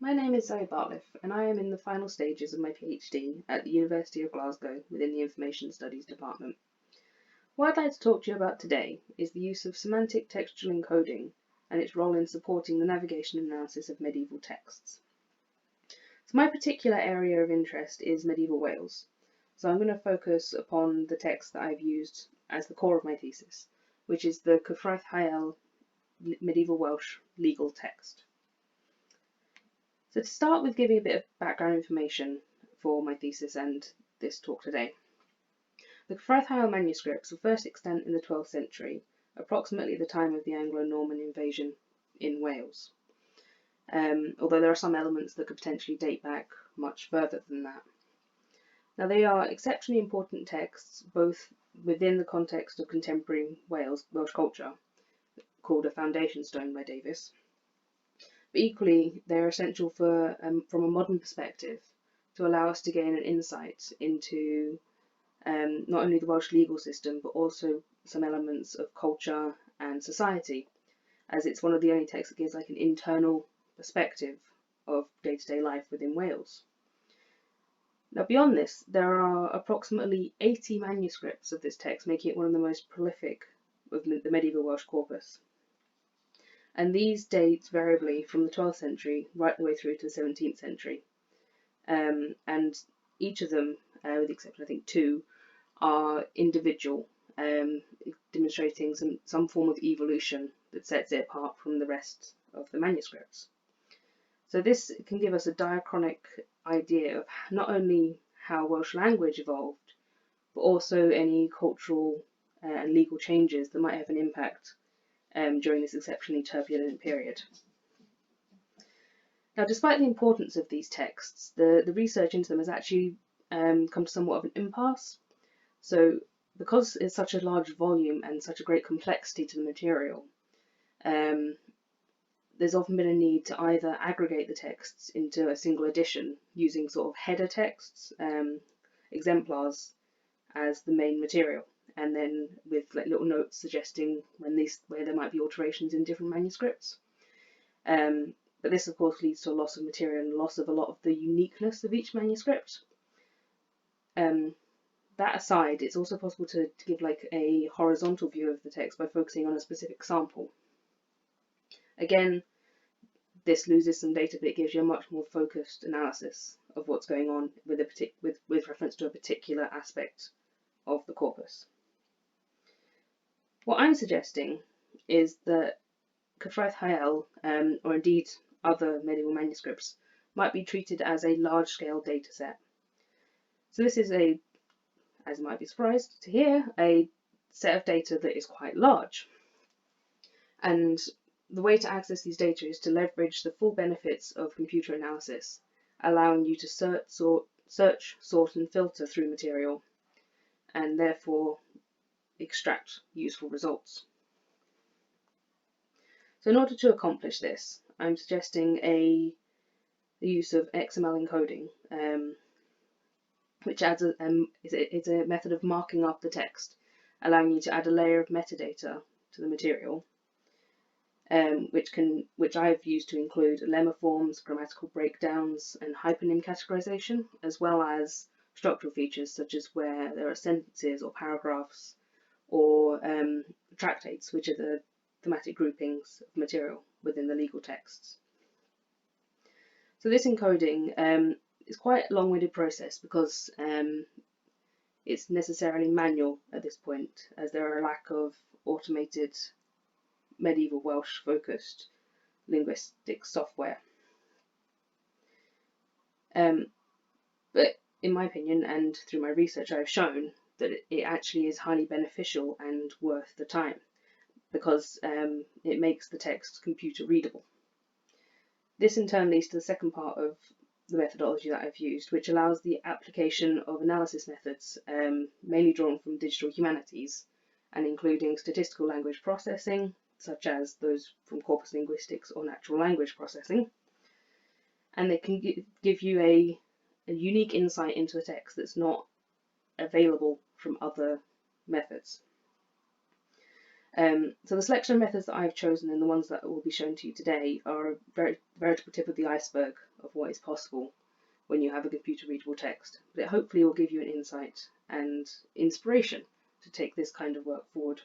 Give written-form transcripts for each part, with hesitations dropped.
My name is Zoe Bartliff, and I am in the final stages of my PhD at the University of Glasgow within the Information Studies department. What I'd like to talk to you about today is the use of semantic textual encoding and its role in supporting the navigation and analysis of medieval texts. So my particular area of interest is medieval Wales, so I'm going to focus upon the text that I've used as the core of my thesis, which is the Cyfraith Hywel medieval Welsh legal text. So to start with giving a bit of background information for my thesis and this talk today. The Cyfraith Hywel manuscripts were first extant in the 12th century, approximately the time of the Anglo-Norman invasion in Wales, although there are some elements that could potentially date back much further than that. Now they are exceptionally important texts, both within the context of contemporary Welsh culture, called A Foundation Stone by Davies, but equally they're essential for, from a modern perspective, to allow us to gain an insight into not only the Welsh legal system, but also some elements of culture and society, as it's one of the only texts that gives like an internal perspective of day-to-day life within Wales. Now beyond this, there are approximately 80 manuscripts of this text, making it one of the most prolific of the medieval Welsh corpus. And these date variably from the 12th century right the way through to the 17th century. And each of them, with the exception I think two, are individual, demonstrating some form of evolution that sets it apart from the rest of the manuscripts. So this can give us a diachronic idea of not only how Welsh language evolved, but also any cultural and legal changes that might have an impact during this exceptionally turbulent period. Now, despite the importance of these texts, the research into them has actually come to somewhat of an impasse. So, because it's such a large volume and such a great complexity to the material, there's often been a need to either aggregate the texts into a single edition using sort of header texts, exemplars, as the main material, and then with like little notes suggesting where there might be alterations in different manuscripts. But this of course leads to a loss of material and loss of a lot of the uniqueness of each manuscript. That aside, it's also possible to give like a horizontal view of the text by focusing on a specific sample. Again, this loses some data, but it gives you a much more focused analysis of what's going on with reference to a particular aspect of the corpus. What I'm suggesting is that Cyfraith Hywel, or indeed other medieval manuscripts, might be treated as a large-scale data set. So this is as you might be surprised to hear, a set of data that is quite large. And the way to access these data is to leverage the full benefits of computer analysis, allowing you to search, sort and filter through material, and therefore extract useful results. So in order to accomplish this, I'm suggesting the use of XML encoding, which adds is a method of marking up the text, allowing you to add a layer of metadata to the material, which I've used to include lemma forms, grammatical breakdowns, and hypernym categorization, as well as structural features such as where there are sentences or paragraphs, or tractates, which are the thematic groupings of material within the legal texts. So this encoding is quite a long-winded process because it's necessarily manual at this point, as there are a lack of automated medieval Welsh focused linguistic software. But in my opinion, and through my research, I've shown that it actually is highly beneficial and worth the time, because it makes the text computer readable. This in turn leads to the second part of the methodology that I've used, which allows the application of analysis methods mainly drawn from digital humanities, and including statistical language processing, such as those from corpus linguistics or natural language processing, and they can give you a unique insight into the text that's not available from other methods. So the selection of methods that I've chosen and the ones that will be shown to you today are a very veritable tip of the iceberg of what is possible when you have a computer readable text, but it hopefully will give you an insight and inspiration to take this kind of work forward.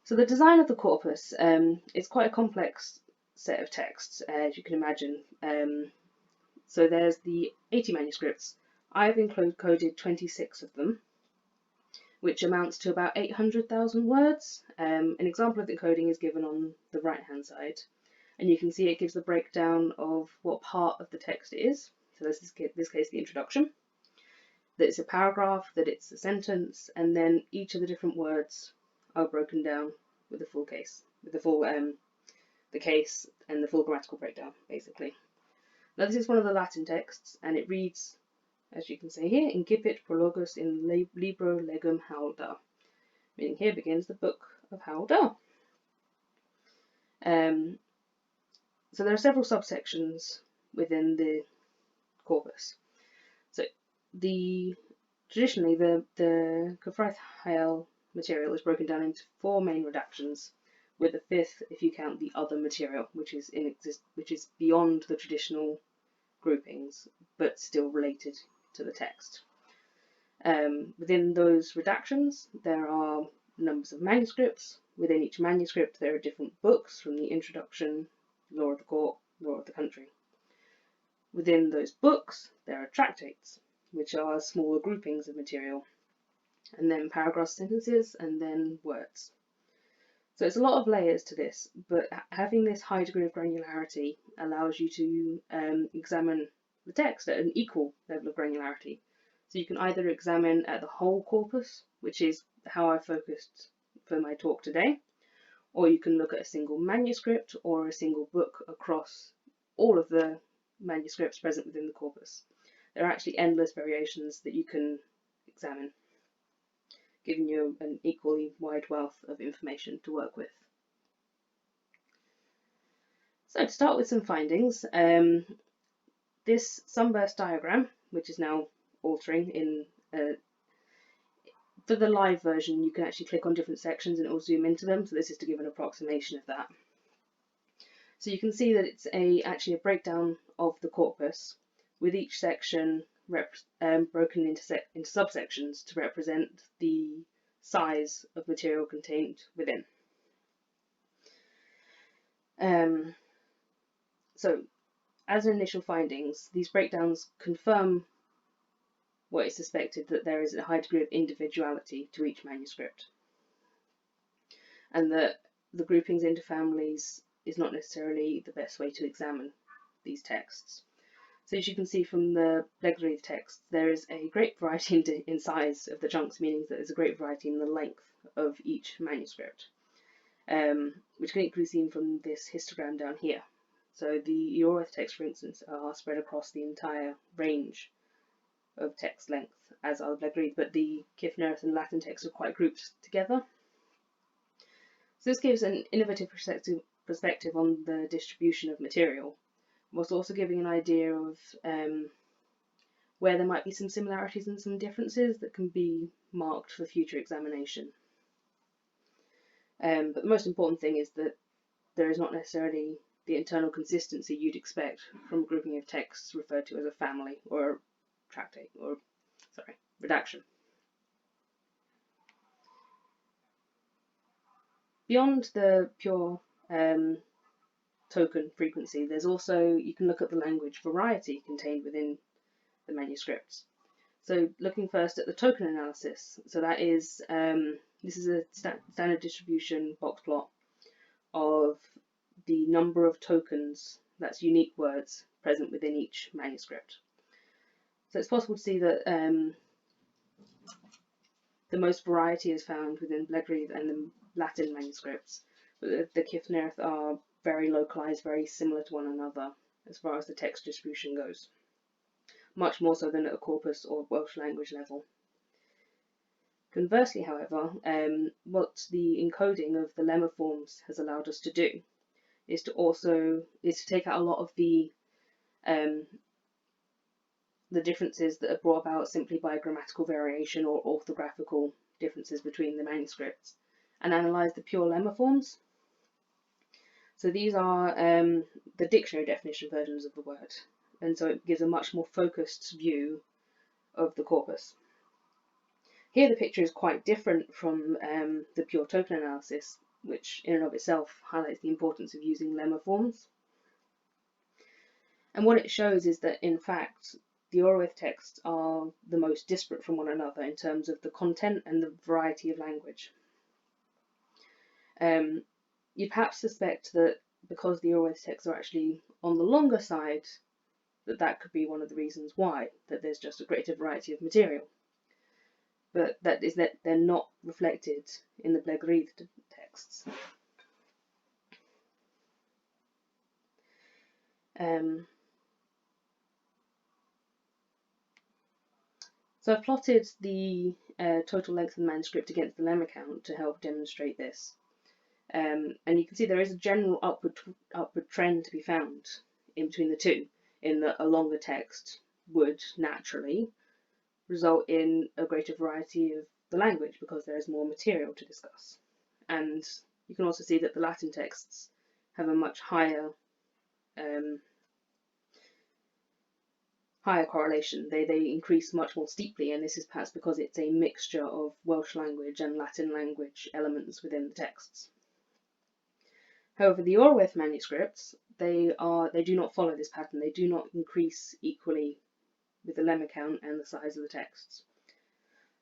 So the design of the corpus is quite a complex set of texts, as you can imagine. So there's the 80 manuscripts. I've encoded 26 of them, which amounts to about 800,000 words. An example of encoding is given on the right-hand side, and you can see it gives the breakdown of what part of the text it is. So this is this case the introduction, that it's a paragraph, that it's a sentence, and then each of the different words are broken down with the full case, with the full the case and the full grammatical breakdown, basically. Now this is one of the Latin texts, and it reads, as you can see here, Incipit prologus in libro legum Hywel da, meaning here begins the book of Hywel da. So there are several subsections within the corpus. So traditionally the Cyfraith Hywel material is broken down into 4 main redactions, with a 5th if you count the other material, which is beyond the traditional groupings, but still related to the text. Within those redactions, there are numbers of manuscripts. Within each manuscript, there are different books, from the introduction, law of the court, law of the country. Within those books, there are tractates, which are smaller groupings of material, and then paragraphs, sentences, and then words. So it's a lot of layers to this, but having this high degree of granularity allows you to examine the text at an equal level of granularity. So you can either examine at the whole corpus, which is how I focused for my talk today, or you can look at a single manuscript or a single book across all of the manuscripts present within the corpus. There are actually endless variations that you can examine, giving you an equally wide wealth of information to work with. So to start with some findings, this sunburst diagram, which is now altering in for the live version, you can actually click on different sections and it will zoom into them, so this is to give an approximation of that. So you can see that it's actually a breakdown of the corpus, with each section broken into subsections to represent the size of material contained within. So as initial findings, these breakdowns confirm what is suspected, that there is a high degree of individuality to each manuscript, and that the groupings into families is not necessarily the best way to examine these texts. So as you can see from the Euclidean text, there is a great variety in size of the chunks, meaning that there's a great variety in the length of each manuscript, which can equally be seen from this histogram down here. So the Euclidean text, for instance, are spread across the entire range of text length, as are the Euclidean, but the Cyfraith and Latin texts are quite grouped together. So this gives an innovative perspective on the distribution of material, whilst also giving an idea of where there might be some similarities and some differences that can be marked for future examination. But the most important thing is that there is not necessarily the internal consistency you'd expect from a grouping of texts referred to as a family or a tractate, or redaction. Beyond the pure token frequency, there's also, you can look at the language variety contained within the manuscripts. So looking first at the token analysis, so that is, this is a standard distribution box plot of the number of tokens, that's unique words, present within each manuscript. So it's possible to see that the most variety is found within Euclidean and the Latin manuscripts, but the Cyfraith are very localized, very similar to one another as far as the text distribution goes, much more so than at a corpus or Welsh language level. Conversely, however, what the encoding of the lemma forms has allowed us to do is to take out a lot of the differences that are brought about simply by grammatical variation or orthographical differences between the manuscripts and analyse the pure lemma forms. So these are the dictionary definition versions of the word, and so it gives a much more focused view of the corpus. Here the picture is quite different from the pure token analysis, which in and of itself highlights the importance of using lemma forms. And what it shows is that, in fact, the Cyfraith texts are the most disparate from one another in terms of the content and the variety of language. You'd perhaps suspect that because the Cyfraith texts are actually on the longer side, that could be one of the reasons why, that there's just a greater variety of material. But that is that they're not reflected in the Bleugwriaeth texts. So I've plotted the total length of the manuscript against the lemma count to help demonstrate this. And you can see there is a general upward trend to be found in between the two, in that a longer text would naturally result in a greater variety of the language because there is more material to discuss. And you can also see that the Latin texts have a much higher correlation. They increase much more steeply, and this is perhaps because it's a mixture of Welsh language and Latin language elements within the texts. However, the Cyfraith manuscripts, they do not follow this pattern. They do not increase equally with the lemma count and the size of the texts.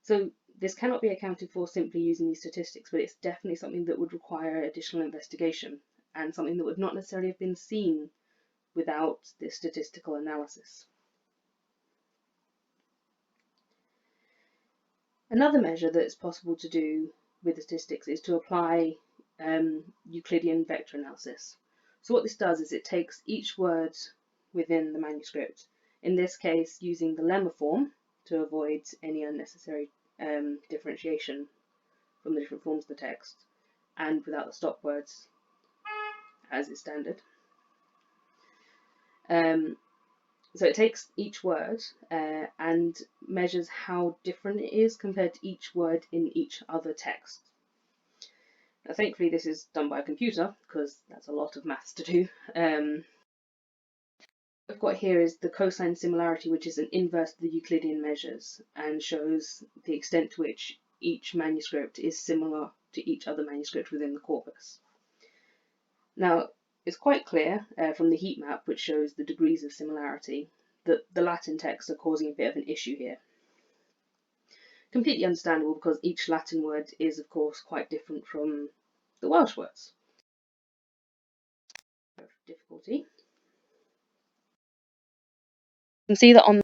So this cannot be accounted for simply using these statistics, but it's definitely something that would require additional investigation and something that would not necessarily have been seen without this statistical analysis. Another measure that it's possible to do with the statistics is to apply Euclidean vector analysis. So what this does is it takes each word within the manuscript, in this case using the lemma form to avoid any unnecessary differentiation from the different forms of the text, and without the stop words as is standard. So it takes each word and measures how different it is compared to each word in each other text. Now, thankfully this is done by a computer, because that's a lot of maths to do. What I've got here is the cosine similarity, which is an inverse of the Euclidean measures and shows the extent to which each manuscript is similar to each other manuscript within the corpus. Now, it's quite clear from the heat map, which shows the degrees of similarity, that the Latin texts are causing a bit of an issue here. Completely understandable, because each Latin word is, of course, quite different from the Welsh words. Difficulty. You can see that on